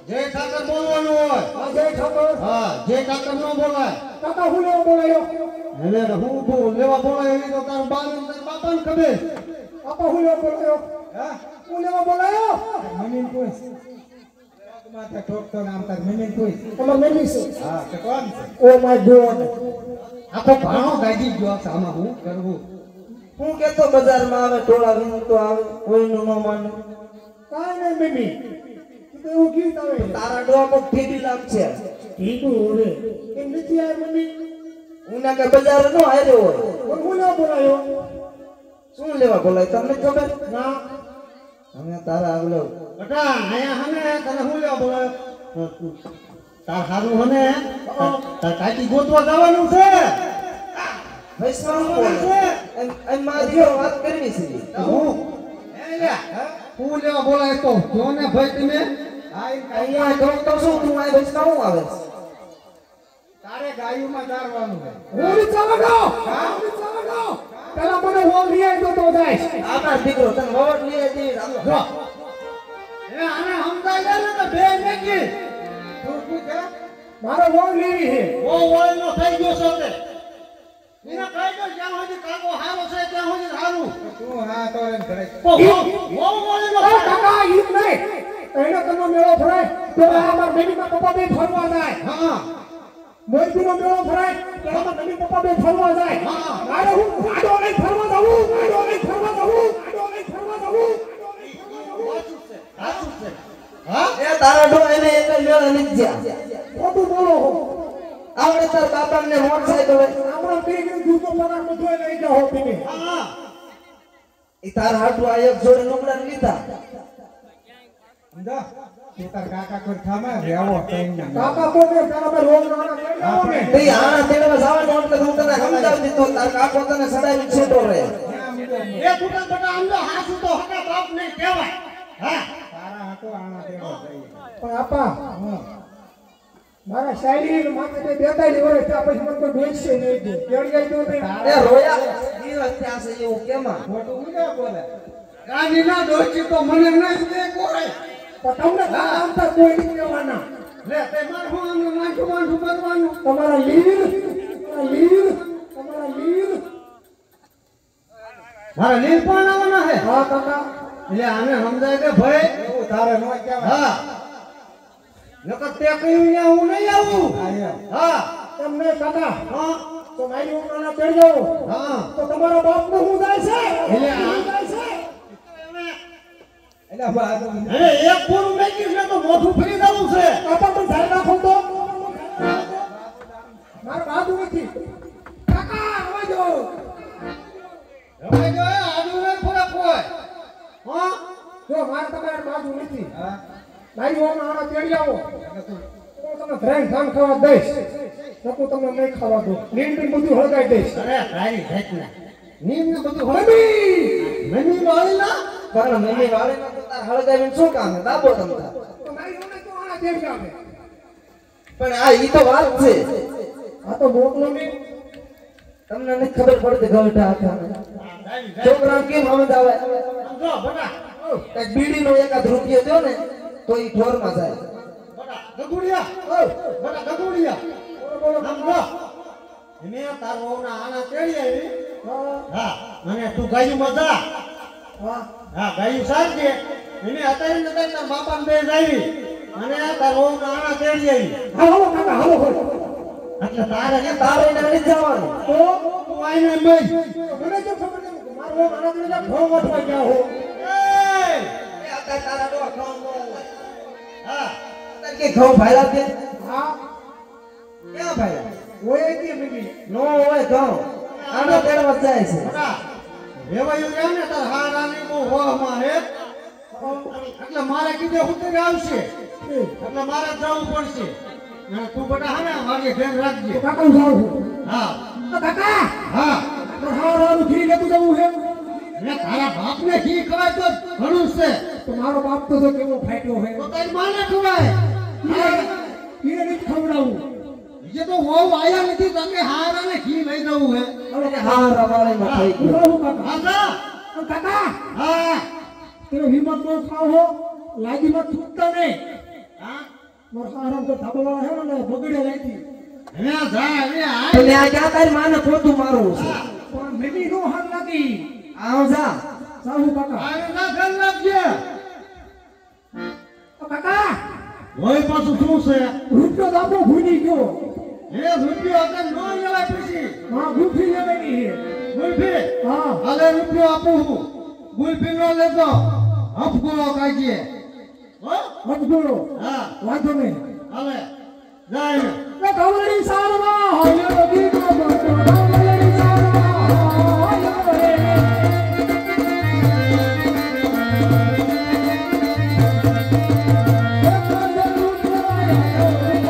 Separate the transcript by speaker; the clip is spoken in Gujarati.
Speaker 1: જે ઠાકર બોલવાનું હોય
Speaker 2: હા જય ઠાકર.
Speaker 1: હા જે ઠાકર નો બોલાય
Speaker 2: કાકા હું લેવા બોલાયો?
Speaker 1: એટલે હું લેવા બોલાય એવી તો તાર બાપાને ખબર.
Speaker 2: કાકા હું લેવા બોલાયો?
Speaker 1: હા
Speaker 2: હું લેવા બોલાયો?
Speaker 1: મમ્મી પૂછ માથે ઠોકતો નામ તાર મમ્મી પૂછ.
Speaker 2: તમાર મમ્મી છે?
Speaker 1: હા તો કોણ છે?
Speaker 2: Oh my God.
Speaker 1: આખો ભાણો ગાડી ગયો છે આમાં હું કરવું.
Speaker 3: હું કેતો બજારમાં આવે ટોળા વિનું તો આવે કોઈનું ન માને.
Speaker 2: કાઈ નહીં મમ્મી. તું તો એવું ગીત આવે.
Speaker 3: તારા ડોહા પર ઠીડી લાગશે.
Speaker 2: કીધું હવે. કેમ નથી આય મમ્મી?
Speaker 3: ઉના કે બજાર નો હાર્યો હોય.
Speaker 2: હું લેવા બોલાયો?
Speaker 3: શું લેવા બોલાય તમને ખબર?
Speaker 2: ના.
Speaker 3: અમે તારા આવલો
Speaker 1: બટા આયા હને તને હું લેવા બોલાય? તાર હારું હને તાર કાકી ગોતવા જવાનું છે.
Speaker 3: વૈષ્ણવ બોલે એમ મારી વાત કરવી છે.
Speaker 1: હું હું લેવા બોલાય તો જો ને ભાઈ તમે
Speaker 3: અહીંયા તો શું તું આ વૈષ્ણવ આવે છે?
Speaker 1: તારે ગાયુમાં ચારવાનું છે.
Speaker 2: હું ચાવડો. હું ચાવડો. પેલા મને હોલ લઈ આવ્યો તો જાય.
Speaker 3: આપણા દીકરો તને વવટ લઈ આવી
Speaker 1: જો એ આને સમજાય જાય ને તો બે મેકી તું શું છે
Speaker 2: મારો હોલ લેવી છે.
Speaker 1: ઓ ઓળનો થઈ ગયો છે તે એને કહી દો જ્યાં સુધી કાકો હારો છે ત્યાં સુધી હારું તું હા તો એમ કરે ઓ ઓળનો
Speaker 2: કાકા ઈ નહીં. એને તનો મેળો ભરાય તો અમાર બેબીમાં પપ્પા બે ફરવા જાય.
Speaker 1: હા
Speaker 2: મોરબીનો મેળો ભરાય તો અમાર બેબી પપ્પા બે ફરવા જાય. મારે હું આડો લઈ ફરવા જાવું. આડો લઈ ફરવા જાવું. આડો લઈ ફરવા જાવું.
Speaker 1: સાચું છે હા
Speaker 3: એ તારા ડો એને એક મેળ નથી જ્યા
Speaker 2: ખોટું બોલો હો.
Speaker 3: આપણે તાર બાપાને મોટરસાઇકલ
Speaker 2: આપણા બેને જૂતો પગાર બધો લઈ જાઓ તમે.
Speaker 1: હા
Speaker 3: એ તાર હાટુ આ એક જોડે લુગડા લીધા.
Speaker 1: સમજા તું તાર કાકા કોઈ થામા રેવો કઈ
Speaker 2: કાકા કોને તારા પર રોગ ના કરી આવો ને.
Speaker 3: તે આના તેડવા જવાનું એટલે હું તને સમજાવી દીધો તાર કાકો તને સડાવી છેટો રહે.
Speaker 1: એ ટુકડા બટા આમ તો હાસુ તો હકા બાપ ને કહેવાય હા તારા હાટો આણા દેવા જઈએ
Speaker 2: પણ આપા મારા શાયરી માથે 42 વર્ષ ત્યાં પછી મને કોઈ બેસશે નહીં દે. કેડી ગઈ તો
Speaker 3: એ રોયા દિવસ ત્યાં છે એવું કેમાં
Speaker 1: ખોટું ઉડા બોલે ગાડી ના દોચી તો મને નહીં દે કોઈ
Speaker 2: પણ તમને કામ તો કોઈ નહીં કહેવાના.
Speaker 1: લે તે માર હું આમ માથું કરવાનું
Speaker 2: તમારા લીલ તમારા લીલ
Speaker 1: મારા નીલ પણ આવવાના હે
Speaker 2: હા કાકા
Speaker 1: એટલે આને સમજાય કે ભાઈ એવું તારે નો કહેવાય હા નકર તે કહ્યું ને હું નહીં આવું હા
Speaker 2: તમને કાકા
Speaker 1: હા
Speaker 2: તો મારી ઉમરના ચડી જાઓ.
Speaker 1: હા
Speaker 2: તો તમારા બાપનો હું જાય છે?
Speaker 1: એટલે આ-
Speaker 2: હું જાય છે?
Speaker 1: અરે એક પૂરું મેકીશ ને તો મોઢું ફરી જવું છે
Speaker 2: કાકા પણ ધ્યાન રાખો તો. મારા બાજુ નથી. કાકા આવવા દો.
Speaker 1: હવે જો એ આજુ ને ફરક હોય હા
Speaker 2: જો મારે તમારી બાજુ નથી.
Speaker 1: હા
Speaker 2: મારી ઉમરના ચડી આવો. હું તમને ધ્યાન ધાન ખાવા દઈશ. નકું તમને નહીં ખાવા દો. લીંબ બીંબ બધું હળગાઈ દઈશ.
Speaker 1: અરે તારી ઘટના નીમ ને બધું હોય
Speaker 2: મમ્મી!
Speaker 1: મમ્મી વાળી ના
Speaker 3: પણ મમ્મી વાળે ના તો તાર હળગાવીને શું કામ હે દાબો તમતા.
Speaker 2: તો મારી ઉમર તો આના ચડી આવે.
Speaker 3: પણ આ ઈ તો વાત છે
Speaker 2: આ તો મોકલો ને.
Speaker 3: તમને નથી ખબર પડતી ગવટા આખાને છોકરા કેમ સમજ આવે
Speaker 1: જો બટા
Speaker 3: એક બીડીનો એકાદ રૂપિયો દો ને તો ઈ ઠોરમાં જાય.
Speaker 1: બટા ગગુડિયા બટા ગગુડિયા આમ જો એને તારો ઓના આના તેડી આવી હા અને તું ગાયું મજા
Speaker 2: હા
Speaker 1: હા ગાયું સાંજે એને અત્યારે ને તાર બાપાને બે આવી અને તારો ઓના આના તેડી આવી
Speaker 2: હાલો કાકા હાલો હાલો.
Speaker 1: એટલે તારે ને
Speaker 3: તારે એને નથી જવાનું.
Speaker 2: તો
Speaker 1: તું આઈને મઈ
Speaker 2: મને કેમ ખબર નહીં કે મારો આના જોડે ઘણો વટવા ગયા હો.
Speaker 1: એ
Speaker 3: એ અત્યારે તારા ડોહા ખાવ ન હોય.
Speaker 1: હા
Speaker 3: અત્યારે કે ઘઉં ભાયલા છે
Speaker 2: હા
Speaker 3: ક્યાં ભાયલા
Speaker 2: ઓય કે બીબી
Speaker 3: નો હોય ઘઉં આના તેડવા જ જાય છે.
Speaker 1: બટા રેવાયું ગયા ને તાર હારાની બહુ હોમાં હે એટલે મારે કીધે ઉતરી આવશે એટલે મારે જવું પડશે અને તું બટા હે ને મારી ધ્યાન રાખજે
Speaker 2: કાકા હું જાઉં છું.
Speaker 1: હા
Speaker 2: કાકા
Speaker 1: હા
Speaker 2: તો હારું ઘી લેતું જવું છે.
Speaker 1: ને તારા બાપને ઘી ખવાય તો ઘણું છે
Speaker 2: તો મારો બાપ તો કેવો ફાટ્યો છે.
Speaker 1: તો તારી માને ખવાય
Speaker 2: ઘી નથી ખવડાવું.
Speaker 1: જે તો વહુ આયા નથી તમે હારાને ઘી લઈ જવું હે
Speaker 3: અને હા રવાળીમાં થઈ
Speaker 2: હું
Speaker 3: ગયું.
Speaker 2: જાઉં કાકા.
Speaker 1: હા જા
Speaker 2: પણ કાકા
Speaker 1: હા
Speaker 2: તેનો હિંમત નો ખાવ હો લાગીમાં થૂકતા નહીં.
Speaker 1: હા
Speaker 2: મારો આરામ તો ધાબાવાળા હે ને બગડે લાગી
Speaker 1: હે જા હે આ
Speaker 3: તમે આ ક્યાં તારી માને પોતું મારવું છે
Speaker 2: પણ મેની નો હાથ લાગી
Speaker 3: આવ જા
Speaker 2: સાહુ કાકા
Speaker 1: આને ના ઘર લાગજે
Speaker 2: ઓ કાકા
Speaker 1: હોય પાછું શું છે
Speaker 2: રૂપિયો દાબો ભૂલી ગયો
Speaker 1: હે રૂપિયો આપણે નો લેવાય પછી
Speaker 2: હા ગુફી લેવાની છે
Speaker 1: ગુલફી
Speaker 2: હા
Speaker 1: હાલે રૂપિયો આપું હું ગુલફી નો લેતો હફગુલો કાઢીએ હો
Speaker 2: મજબૂરો
Speaker 1: હા
Speaker 2: વાંધો નહીં
Speaker 1: હાલે જાય
Speaker 2: એ કવળી સારવા હોય દીનો બટો કવળી સારવા હોય રે એ કંદર રૂપિયો